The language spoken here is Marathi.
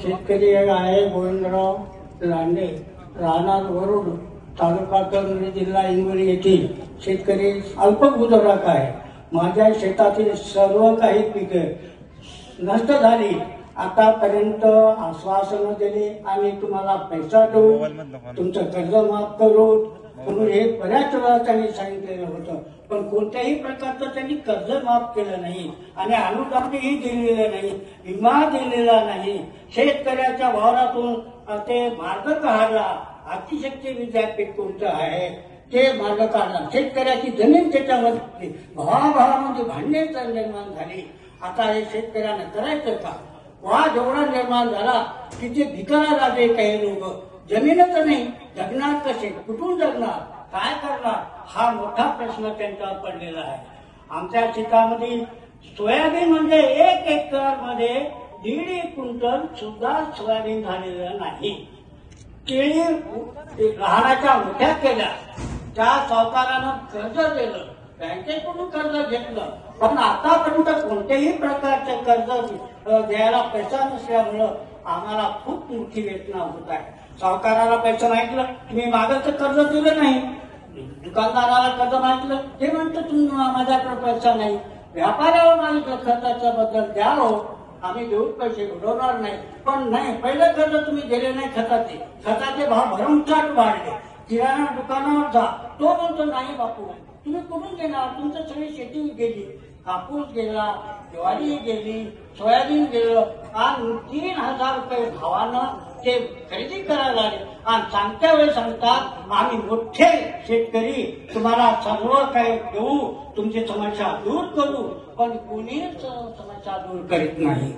शेतकरी आहे गोविंदराव लांडे, राहणार वरुड, तालुका कळमनुरी, जिल्हा हिंगोली येथील शेतकरी अल्पभूधारक आहे. माझ्या शेतातील सर्व काही पिके नष्ट झाली. आतापर्यंत आश्वासन दिले आणि तुम्हाला पैसा देऊ, तुमचं कर्ज माफ करू म्हणून हे बऱ्याच वेळा त्यांनी सांगितलेलं होतं, पण कोणत्याही प्रकारचं त्यांनी कर्ज माफ केलं नाही आणि अनुदानही दिलेलं नाही, विमा दिलेला नाही. शेतकऱ्याच्या वावरातून ते मार्ग काढला. अतिशक्ती विद्यापीठ कोणतं आहे ते मार्ग काढला. शेतकऱ्याची जमीन त्याच्यामध्ये भावाभावामध्ये भांडणे निर्माण झाली. आता हे शेतकऱ्यांना करायचं का? वाद एवढा निर्माण झाला की ते भिकायला लागले. काही लोक जमीनच नाही, जगणार कसे, कुठून जगणार, काय करणार, हा मोठा प्रश्न त्यांच्यावर पडलेला आहे. आमच्या शेतामध्ये सोयाबीन म्हणजे 1 एकर मध्ये 1.5 क्विंटल सुद्धा सोयाबीन झालेलं नाही. केळी लहानाच्या मोठ्या केल्या, त्या सावकारानं कर्ज दिलं, बँकेकडून कर्ज घेतलं, पण आतापर्यंत कोणत्याही प्रकारचे कर्ज द्यायला पैसा नसल्यामुळं आम्हाला खूप मोठी वेदना होत आहे. सावकाराला पैसा मागितलं, तुम्ही मागायचं कर्ज दिलं नाही. दुकानदाराला कर्ज मागितलं, ते म्हणतं तुम्ही माझ्याकडे पैसा नाही. व्यापाऱ्यावर मागितलं खर्चाच्या बद्दल द्या हो, आम्ही देऊ, पैसे बुडवणार नाही. पण नाही, पहिलं कर्ज तुम्ही दिले नाही. खताचे भाव भरमसाठ वाढले. किराणा दुकानावर जा, तो म्हणतो नाही बापू, तुम्ही कुठून देणार, तुमचं सगळी शेती गेली, कापूस गेला, ज्वारी गेली, सोयाबीन गेलं आणि 3,000 रुपये भावानं ते खरेदी करायला लागले. आणि सांगत्या वेळेस सांगतात आम्ही मोठे शेतकरी तुम्हाला सर्व काही देऊ, तुमची समस्या दूर करू, पण कोणीच समस्या दूर करीत नाही.